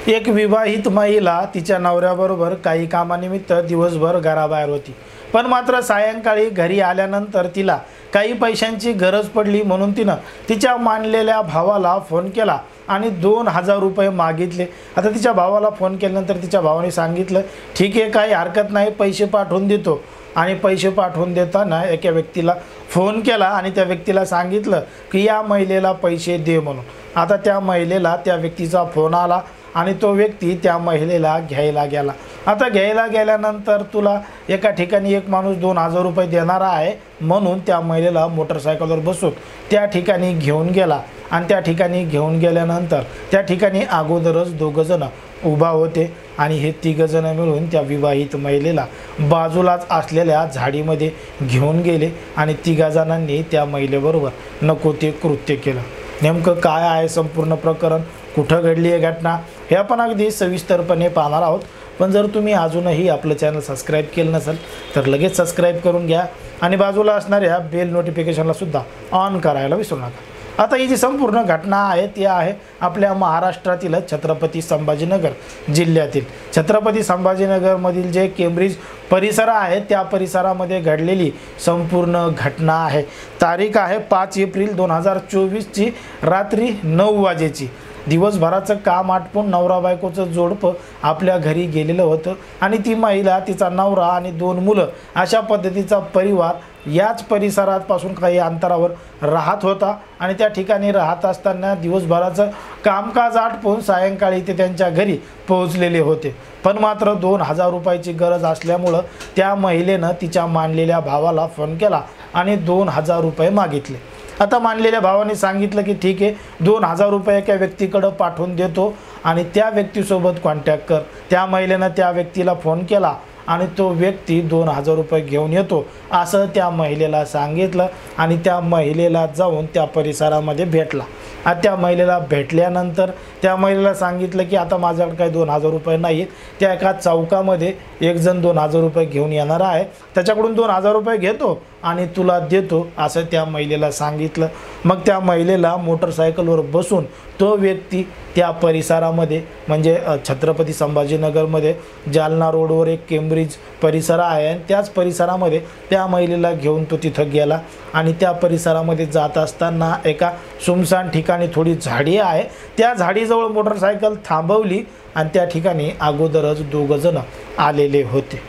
एक विवाहित महिला तिच्या नवऱ्याबरोबर काही कामानिमित्त दिवसभर घराबाहेर होती, पण मात्र सायंकाळी घरी आल्यानंतर तिला काही पैशांची गरज पडली, म्हणून तिनं तिच्या मानलेल्या भावाला फोन केला आणि 2000 रुपये मागितले। आता तिच्या भावाला फोन केल्यानंतर तिच्या भावाने सांगितलं, ठीक आहे, काही हरकत नाही, पैसे पाठवून देतो। आणि पैसे पाठवून देताना एका व्यक्तीला फोन केला आणि त्या व्यक्तीला सांगितलं की या महिलेला पैसे दे म्हणून। आता त्या महिलेला त्या व्यक्तीचा फोन आला आणि तो व्यक्ती त्या महिलेला घ्यायला गेला। आता घ्यायला गेल्यानंतर तुला एका ठिकाणी एक माणूस 2000 रुपये देणारा आहे म्हणून त्या महिलेला मोटरसायकलवर बसून त्या ठिकाणी घेऊन गेला आणि त्या ठिकाणी घेऊन गेल्यानंतर त्या ठिकाणी अगोदरच दोघंजण उभा होते आणि हे तिघंजण मिळून त्या विवाहित महिलेला बाजूलाच असलेल्या झाडीमध्ये घेऊन गेले आणि तिघाजणांनी त्या महिलेबरोबर नको ते कृत्य केलं। नेमकं काय आहे संपूर्ण प्रकरण, कुठं घडली आहे घटना, हे आपण अगदी सविस्तरपणे पाहणार आहोत। पण जर तुम्ही अजूनही आपलं चॅनल सबस्क्राईब केलं नसेल तर लगेच सबस्क्राईब करून घ्या आणि बाजूला असणाऱ्या बेल नोटिफिकेशनला सुद्धा ऑन करायला विसरू नका। आता ही जी संपूर्ण घटना आहे ती आहे आपल्या महाराष्ट्रातील छत्रपती संभाजीनगर जिल्ह्यातील छत्रपती संभाजीनगरमधील जे केम्ब्रिज परिसर आहे त्या परिसरामध्ये घडलेली संपूर्ण घटना आहे। तारीख आहे 5 एप्रिल 2024 ची रात्री 9 वाजेची। दिवसभराचं काम आटपून नवरा बायकोचं जोडपं आपल्या घरी गेलेलं होतं आणि ती महिला, तिचा नवरा आणि 2 मुलं अशा पद्धतीचा परिवार याच परिसरापासून काही अंतरावर राहत होता आणि त्या ठिकाणी राहत असताना दिवसभराचं कामकाज आटपून सायंकाळी ते त्यांच्या घरी पोहोचलेले होते। पण मात्र 2000 रुपयाची गरज असल्यामुळं त्या महिलेनं तिच्या मानलेल्या भावाला फोन केला आणि 2000 रुपये मागितले। आता मानलेल्या भावाने सांगितलं की ठीक आहे, 2000 रुपये एका व्यक्तीकडे पाठवून देतो आणि त्या व्यक्तीसोबत कॉन्टॅक्ट कर। त्या महिलेनं त्या व्यक्तीला फोन केला आणि तो व्यक्ती 2000 रुपये घेऊन येतो असं त्या महिलेला सांगितलं आणि त्या महिलेला जाऊन त्या परिसरामध्ये भेटला। आता त्या महिलेला भेटल्यानंतर त्या महिलेला सांगितलं की आता माझ्याकडे काही 2000 रुपये नाही आहेत, त्या एका चौकामध्ये एक जण 2000 रुपये घेऊन येणार आहे, त्याच्याकडून 2000 रुपये घेतो आणि तुला देतो असं त्या महिलेला सांगितलं। मग त्या महिलेला मोटरसायकलवर बसून तो व्यक्ती त्या परिसरामध्ये म्हणजे छत्रपती संभाजीनगरमध्ये जालना रोडवर एक केम्ब्रिज परिसर आहे आणि त्याच परिसरामध्ये त्या महिलेला घेऊन तो तिथं गेला आणि त्या परिसरामध्ये जात असताना एका सुमसान ठिकाणी थोडी झाडी आहे, त्या झाडीजवळ मोटरसायकल थांबवली आणि त्या ठिकाणी अगोदरच 2 जण आलेले होते।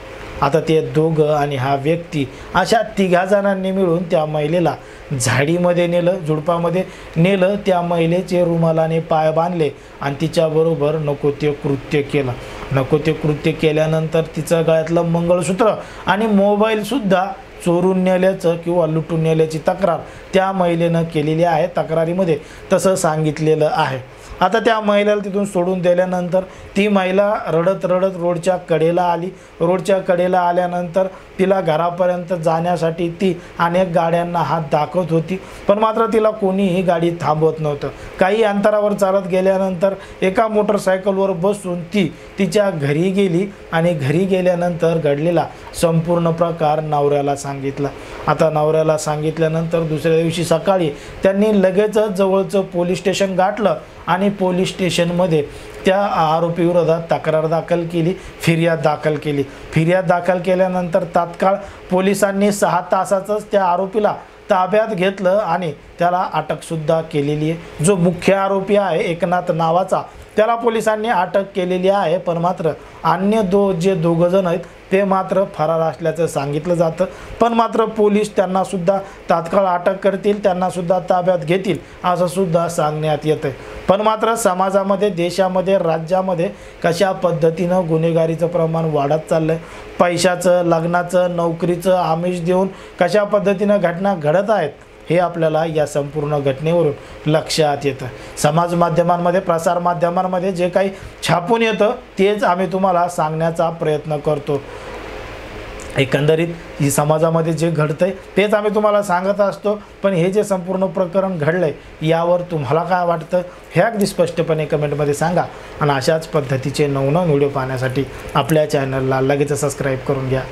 आता ते दोघं आणि हा व्यक्ती अशा 3 जणांनी मिळून त्या महिलेला झाडीमध्ये नेलं, झुडपामध्ये नेलं, त्या महिलेचे रुमालाने पाय बांधले आणि तिच्याबरोबर नको ते कृत्य केलं। नको ते कृत्य केल्यानंतर तिचं गळ्यातलं मंगळसूत्र आणि मोबाईलसुद्धा चोरून नेल्याचं किंवा लुटून नेल्याची तक्रार त्या महिलेनं केलेली आहे। तक्रारीमध्ये तसं सांगितलेलं आहे। आता त्या महिलेला तिथून सोडून दिल्यानंतर ती महिला रडत रडत रोडच्या कडेला आली। रोडच्या कडेला आल्यानंतर तिला घरापर्यंत जाण्यासाठी ती अनेक गाड्यांना हात दाखवत होती, पण मात्र तिला कोणीही गाडी थांबवत नव्हतं। काही अंतरावर चालत गेल्यानंतर एका मोटरसायकलवर बसून ती तिच्या घरी गेली आणि घरी गेल्यानंतर घडलेला संपूर्ण प्रकार नवऱ्याला सांगितला। आता नवऱ्याला सांगितल्यानंतर दुसऱ्या दिवशी सकाळी त्यांनी लगेचच जवळचं पोलीस स्टेशन गाठलं आणि पोलीस स्टेशनमध्ये त्या आरोपी विरोधात तक्रार दाखल केली, फिर्याद दाखल केली। फिर्याद दाखल केल्यानंतर तात्काळ पोलिसांनी 6 तासातच त्या आरोपीला ताब्यात घेतलं आणि त्याला अटकसुद्धा केलेली आहे। जो मुख्य आरोपी आहे एकनाथ नावाचा, त्याला पोलिसांनी अटक केलेली आहे, पण मात्र अन्य जे 2 जण आहेत ते मात्र फरार असल्याचं सांगितलं जातं। पण मात्र पोलीस त्यांना सुद्धा तात्काळ अटक करतील, त्यांना सुद्धा ताब्यात घेतील असं सुद्धा सांगण्यात येतं। पण मात्र समाजामध्ये, देशामध्ये, राज्यामध्ये कशा पद्धतीनं गुन्हेगारीचं प्रमाण वाढत चाललं आहे, पैशाचं, लग्नाचं, नोकरीचं आमिष देऊन कशा पद्धतीनं घटना घडत आहेत हे आपल्याला या संपूर्ण घटनेवरून लक्षात येतं। समाज माध्यमांमध्ये, प्रसार माध्यमांमध्ये जे काही छापून येतं तेच आम्ही तुम्हाला सांगण्याचा प्रयत्न करतो। एकंदरीत ही समाजामध्ये जे घडतंय तेच आम्ही तुम्हाला सांगत असतो। पण हे जे संपूर्ण प्रकरण घडलंय यावर तुम्हाला काय वाटतं हे अगदी स्पष्टपणे कमेंटमध्ये सांगा आणि अशाच पद्धतीचे नवनवीन व्हिडिओ पाहण्यासाठी आपल्या चॅनलला लगेच सबस्क्राईब करून घ्या।